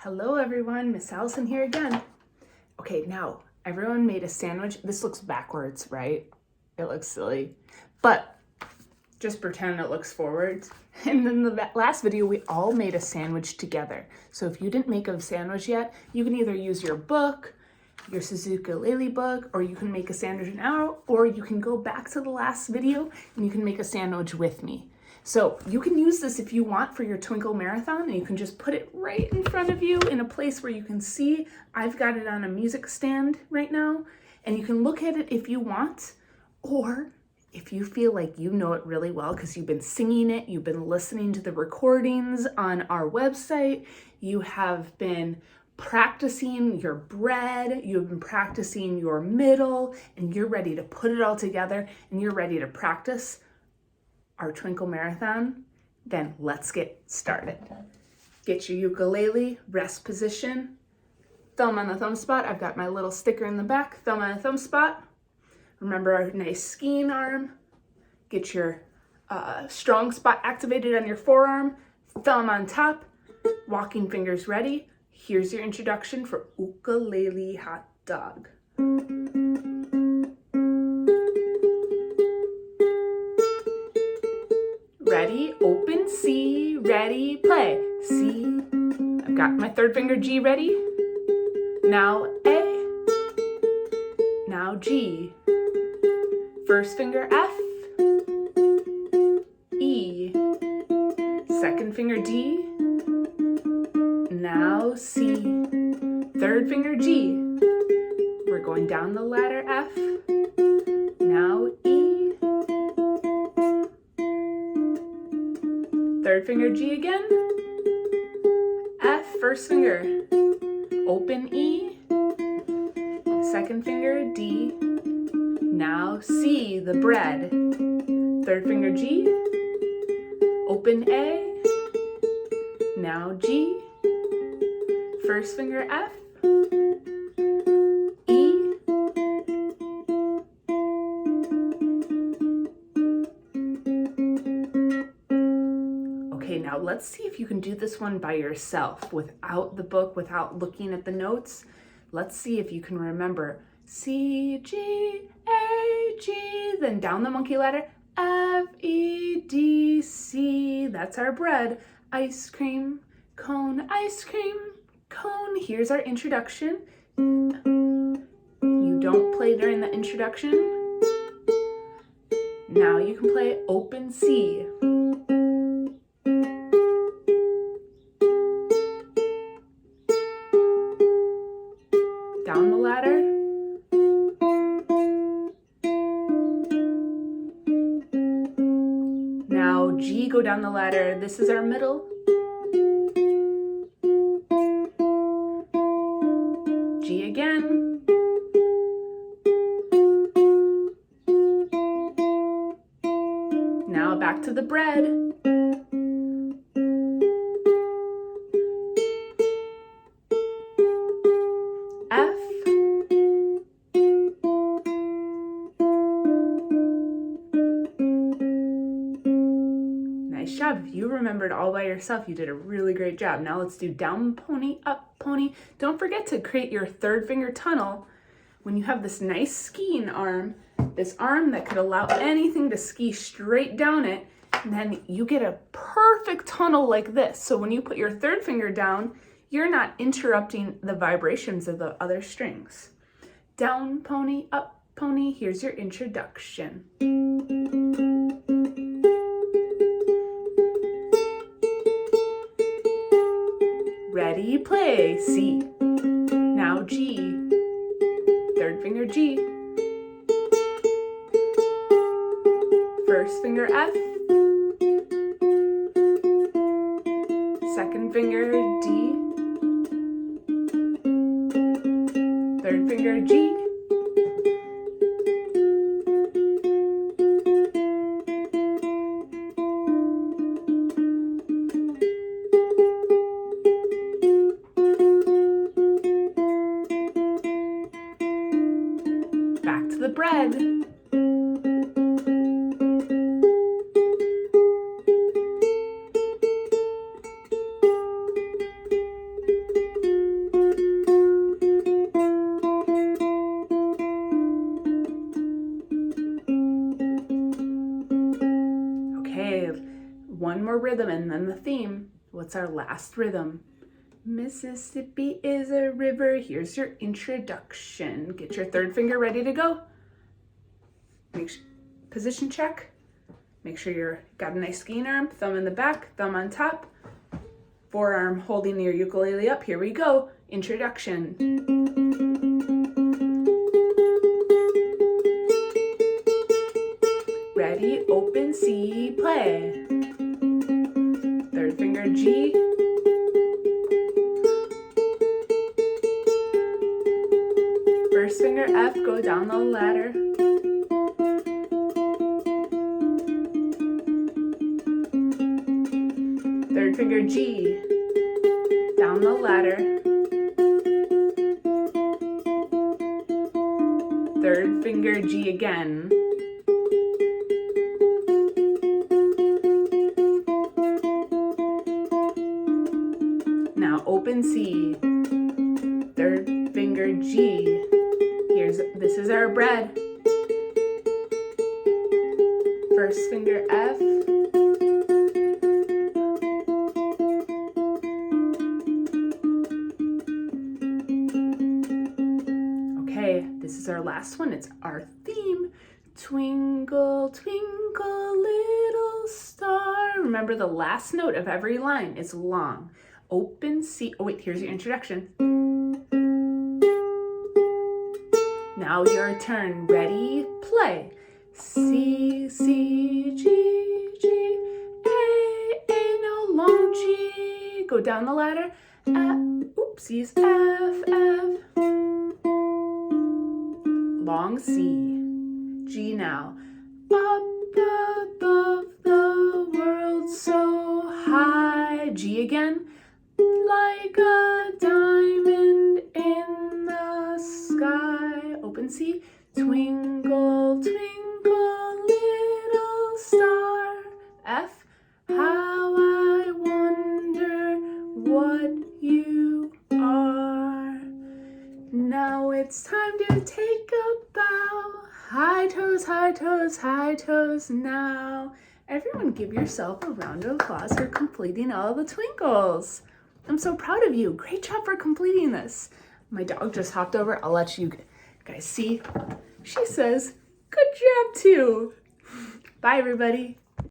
Hello everyone, Miss Allison here again. Okay, now everyone made a sandwich. This looks backwards, right? It looks silly, but just pretend it looks forwards. And in the last video, we all made a sandwich together. So if you didn't make a sandwich yet, you can either use your book, your Suzukulele book, or you can make a sandwich now, or you can go back to the last video and you can make a sandwich with me. So you can use this if you want for your Twinkle marathon, and you can just put it right in front of you in a place where you can see. I've got it on a music stand right now, and you can look at it if you want, or if you feel like you know it really well because you've been singing it, you've been listening to the recordings on our website, you have been practicing your bread, you've been practicing your middle, and you're ready to put it all together, and you're ready to practice our Twinkle marathon, then let's get started. Get your ukulele, rest position, thumb on the thumb spot. I've got my little sticker in the back, thumb on the thumb spot. Remember our nice skiing arm. Get your strong spot activated on your forearm, thumb on top, walking fingers ready. Here's your introduction for ukulele hot dog. Ready, open, C, ready, play. C, I've got my third finger G ready. Now A, now G. First finger F, E. Second finger D, now C. Third finger G. We're going down the ladder F, now E. Third finger G again, F, first finger, open E, second finger D, now C, the bread, third finger G, open A, now G, first finger F, E, okay, now let's see if you can do this one by yourself without the book, without looking at the notes. Let's see if you can remember C, G, A, G, then down the monkey ladder, F, E, D, C. That's our bread. Ice cream, cone, ice cream, cone. Here's our introduction. You don't play during the introduction. Now you can play open C. Down the ladder. Now G, go down the ladder. This is our middle. G again. Now back to the bread. F. Nice job. If you remembered all by yourself, you did a really great job. Now let's do down pony, up pony. Don't forget to create your third finger tunnel when you have this nice skiing arm, this arm that could allow anything to ski straight down it, and then you get a perfect tunnel like this. So when you put your third finger down, you're not interrupting the vibrations of the other strings. Down pony, up pony. Here's your introduction. Ready, play, C. Now G, third finger G. First finger F. Second finger D. Third finger G. Back to the bread. rhythm and then the theme. What's our last rhythm? Mississippi is a river. Here's your introduction. Get your third finger ready to go. Position check. Make sure you've got a nice skiing arm. Thumb in the back, thumb on top. Forearm holding your ukulele up. Here we go. Introduction. Ready, open, C, play. Third finger G. First finger F, go down the ladder. Third finger G, down the ladder. Third finger G again. Now open C, third finger G. This is our bread. First finger F. Okay, this is our last one. It's our theme. Twinkle, twinkle, little star. Remember, the last note of every line is long. Open C. Oh, wait, here's your introduction. Now your turn. Ready, play. C, C, G, G, A, no long G. Go down the ladder. Oopsies, F, F. Long C. G now. Up above the world so high. G again. Like a diamond in the sky. Open C. Twinkle, twinkle, little star. F. How I wonder what you are. Now it's time to take a bow. High toes, high toes, high toes now. Everyone give yourself a round of applause for completing all the twinkles. I'm so proud of you. Great job for completing this. My dog just hopped over. I'll let you guys see. She says, good job too. Bye, everybody.